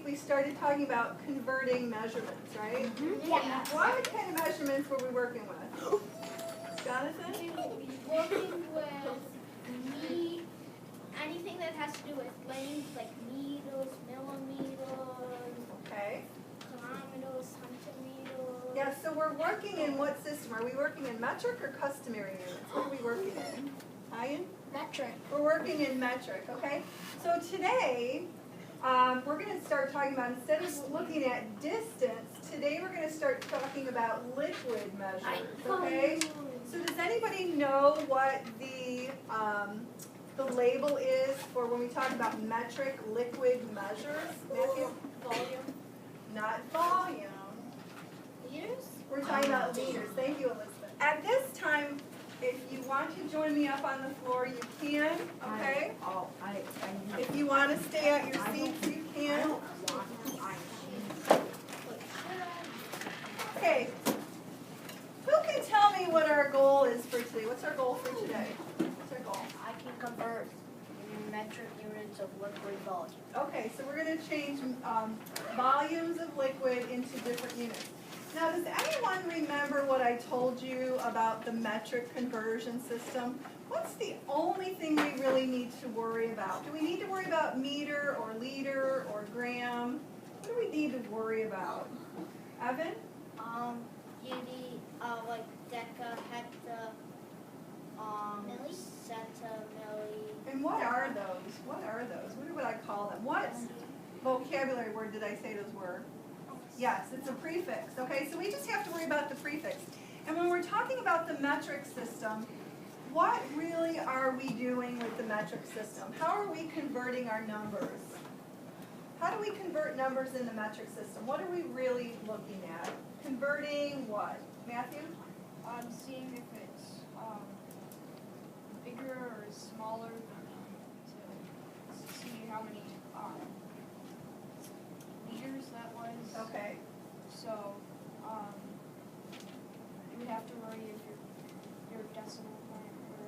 we started talking about converting measurements, right? Yeah. What kind of measurements were we working with? Jonathan? Working with anything that has to do with length, like meters, millimeters, Okay. kilometers, centimeters. Yeah, so we're working in what system? Are we working in metric or customary units? What are we working in? Ian? Metric. We're working in metric, okay? So today, we're going to start talking about, instead of looking at distance, today we're going to start talking about liquid measures, okay? So does anybody know what the label is for when we talk about metric liquid measures? Matthew? Volume. Not volume. Liters? We're talking about liters. Thank you, Elizabeth. At this time, if you want to join me up on the floor, you can, okay? If you want to stay at your seats, you can. Okay. Who can tell me what our goal is for today? What's our goal for today? What's our goal? I can convert metric units of liquid volume. Okay, so we're going to change volumes of liquid into different units. Now, does anyone remember what I told you about the metric conversion system? What's the only thing we really need to worry about? Do we need to worry about meter or liter or gram? What do we need to worry about? Evan? You need like deca, hecta, Milli? centa, milli. And what are those? What are those? What would I call them? What vocabulary word did I say those were? Yes, it's a prefix. Okay, so we just have to worry about the prefix. And when we're talking about the metric system, what really are we doing with the metric system? How are we converting our numbers? How do we convert numbers in the metric system? What are we really looking at? Converting what? Matthew? Seeing if it's bigger or smaller to see how many meters that was. Okay. So you would have to worry if your decimal point or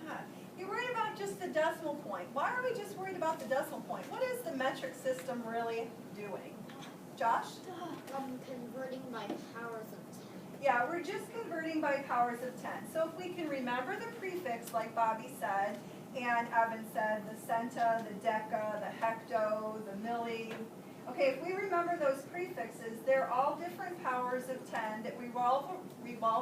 whatever. You're worried about just the decimal point. Why are we just worried about the decimal point? What is the metric system really doing? Josh? Converting by powers of 10. Yeah, we're just converting by powers of 10. So if we can remember the prefix, like Bobby said, and Evan said, the centa, the deca, the hecto, the milli. Okay, if we remember those prefixes, they're all different powers of 10 that revolve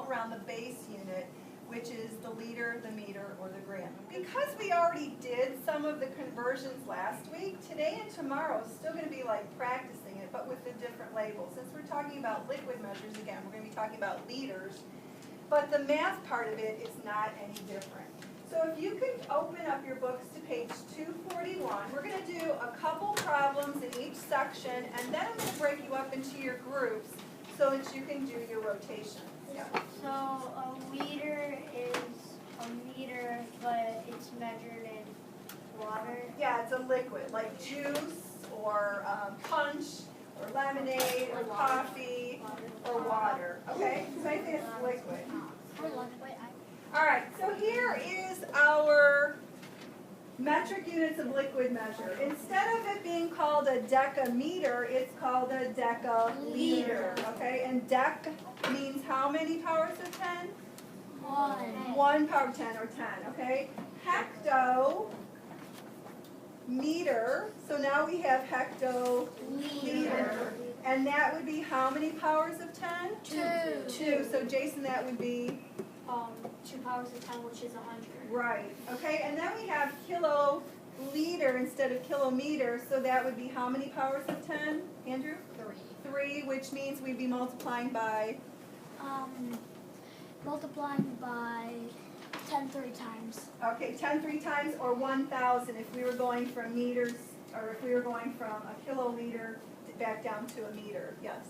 around the base unit, which is the liter, the meter, or the gram. Because we already did some of the conversions last week, today and tomorrow is still going to be like practicing it, but with the different labels. Since we're talking about liquid measures again, we're going to be talking about liters, but the math part of it is not any different. So if you could open up your books to page 241, we're going to do a couple problems in each section, and then I'm going to break you up into your groups so that you can do your rotation. Yeah. So a liter is a meter, but it's measured in water. Yeah, it's a liquid, like juice or punch or lemonade or coffee or water, okay? So I think it's liquid. All right, so here is our metric units of liquid measure. Instead of it being called a decameter, it's called a decaliter, okay? And dec means how many powers of 10? 1 power of 10 or 10, okay? Hecto meter, so now we have hectoliter. And that would be how many powers of 10? 2. So Jason, that would be? 2 powers of 10, which is 100. Right, okay, and then we have kiloliter instead of kilometer, so that would be how many powers of 10, Andrew? 3, which means we'd be multiplying by? Multiplying by 10 3 times. Okay, 10 3 times, or 1,000 if we were going from meters, or if we were going from a kiloliter back down to a meter, yes.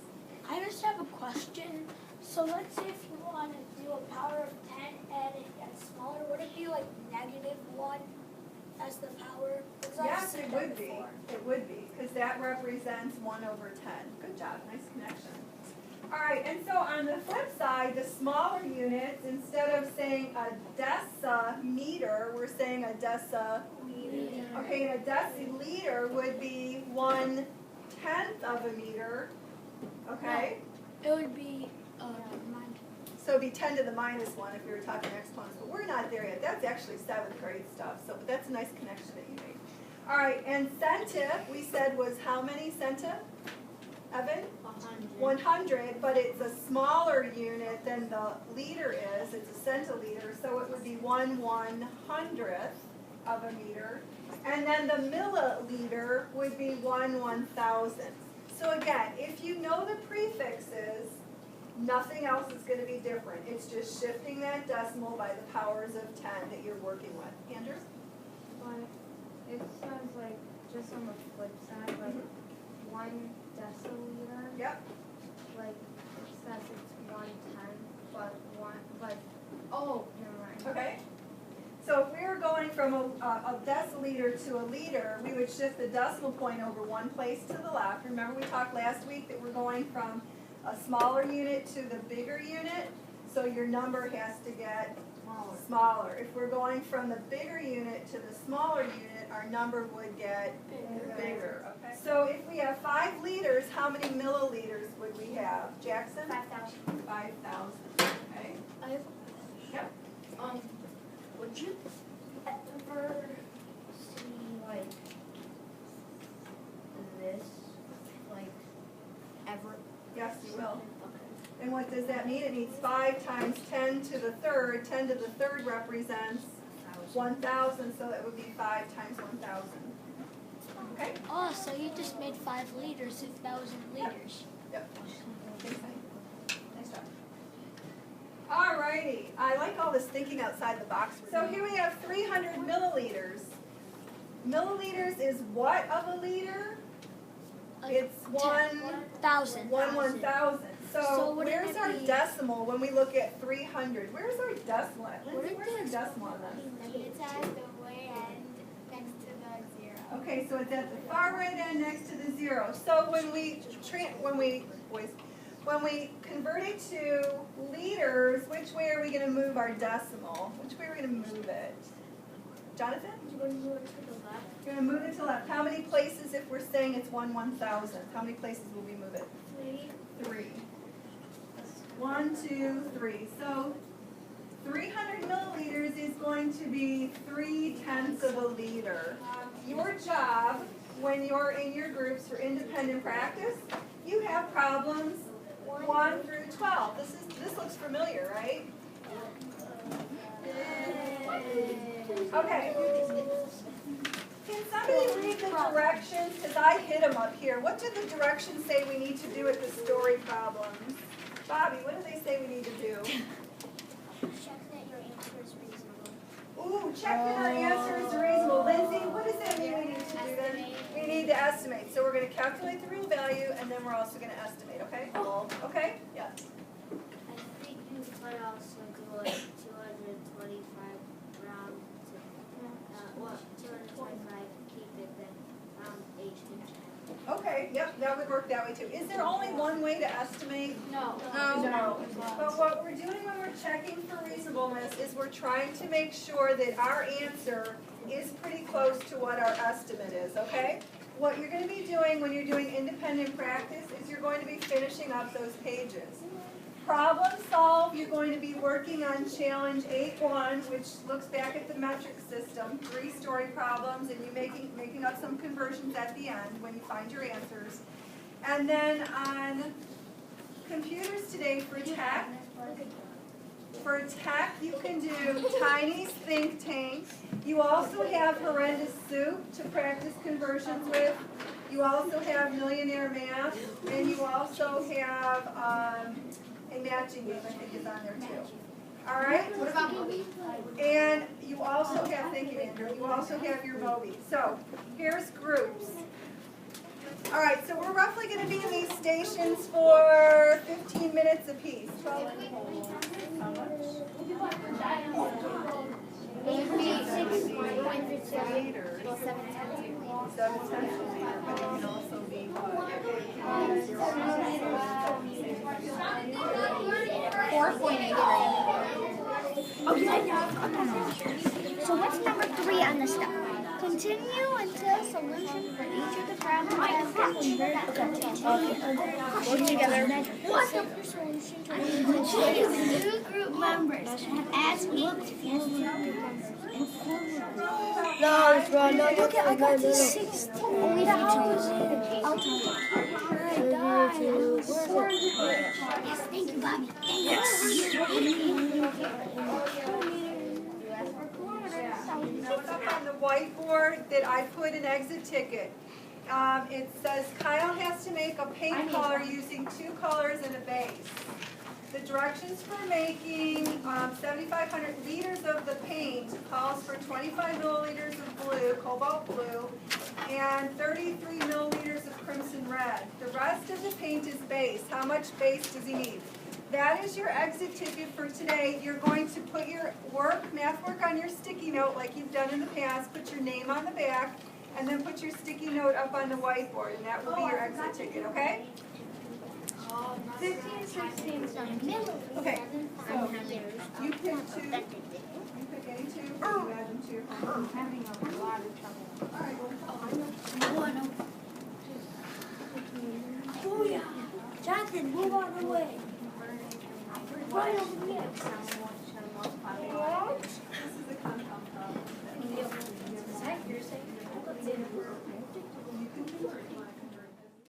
I just have a question. So let's say if you want to do a power of 10 and it gets smaller, would it be like -1 as the power? Because I've Yes, seen it that would be. before. It would be, because that represents 1 over 10. Good job, nice connection. All right, and so on the flip side, the smaller units, instead of saying a decimeter, we're saying a deciliter. Okay, and a deciliter would be 1 1/10 of a meter, okay? It would be, never mind. So it'd be 10 to the minus 1 if we were talking exponents, but we're not there yet. That's actually 7th grade stuff, so but that's a nice connection that you made. All right, and centif, we said was how many centif? Evan? 100, but it's a smaller unit than the liter is. It's a centiliter, so it would be 1/100th of a meter. And then the milliliter would be 1/1000th. So again, if you know the prefixes, nothing else is going to be different. It's just shifting that decimal by the powers of 10 that you're working with. Andrew? But it says like, just on the flip side, like 1 deciliter, Yep. like it says it's 1/10, but oh, never mind. Okay. So if we were going from a deciliter to a liter, we would shift the decimal point over one place to the left. Remember we talked last week that we're going from a smaller unit to the bigger unit, so your number has to get smaller. If we're going from the bigger unit to the smaller unit, our number would get bigger. Okay. So if we have 5 liters, how many milliliters would we have? Jackson? 5,000. 5,000. Okay. I have, Yep. Would you ever see like this, like ever? Yes, you will. And what does that mean? It means 5 times 10 to the third. 10 to the third represents 1,000, so that would be 5 times 1,000. Okay? oh, so you just made 5 liters if that was in liters. Yep. Nice job. Alrighty. I like all this thinking outside the box. So here we have 300 milliliters. Milliliters is what of a liter? It's 1,000. 1/1000. So So wouldn't where's it our be- decimal when we look at 300? Where's our decimal at? Lindsay, Wouldn't where's our this- decimal on this? It's at the way end next to the 0. Okay, so it's at the far right end next to the 0. So when we convert it to liters, which way are we going to move our decimal? Which way are we going to move it? Jonathan? You're going to move it to the left. You're going to move it to left. How many places if we're saying it's 1/1000? How many places will we move it? 3. 3. 1, 2, 3. So 300 milliliters is going to be 3/10 of a liter. Your job when you're in your groups for independent practice, you have problems 1 through 12. This looks familiar, right? Okay. Can somebody read the directions? Because I hit them up here. What do the directions say we need to do with the story problems? Bobby, what do they say we need to do? Check that your answer is reasonable. Ooh, check that our answer is reasonable. Lindsay, what does that mean we need to do then? We need to estimate. So we're going to calculate the real value, and then we're also going to estimate, okay? Okay? Yeah. I think you could also do like 225 round to, 225, keep it then round 8 to 10. Okay, yep, that would work that way too. Is there only one way to estimate? No. No. But what we're doing when we're checking for reasonableness is we're trying to make sure that our answer is pretty close to what our estimate is, okay? What you're going to be doing when you're doing independent practice is you're going to be finishing up those pages. Problem solve, you're going to be working on challenge 8.1, which looks back at the metric system, 3 story problems, and you making up some conversions at the end when you find your answers. And then on computers today for tech, you can do Tiny's Think Tank. You also have Horrendous Soup to practice conversions with. You also have Millionaire Math, and you also have a matching game, I think, is on there too. All right? What about movie? And you also have, thank you, Andrew, you also have your Moby. So here's groups. All right, so we're roughly going to be in these stations for 15 minutes apiece. How much? 8 or 7 tenths, but it can also be what? 4.8. So what's number 3 on the stuff? Continue until solution for each of the problems has Work together. Two group members as we look No, it's wrong. No, look at I got to 16. Only how was it? I'll tell you. Yes, thank you, Bobby. Thanks. Note up on the whiteboard that I put an exit ticket. It says Kyle has to make a paint color using 2 colors and a base. The directions for making 7,500 liters of the paint calls for 25 milliliters of blue, cobalt blue, and 33 milliliters of crimson red. The rest of the paint is base. How much base does he need? That is your exit ticket for today. You're going to put your math work on your sticky note like you've done in the past. Put your name on the back, and then put your sticky note up on the whiteboard, and that will be your exit ticket, okay? 15, 16, 17. Okay, so you pick 2. You pick any 2, you add them to your homework. Having a lot of trouble. All right, well, Booyah! Jonathan, move on the way. Right over here.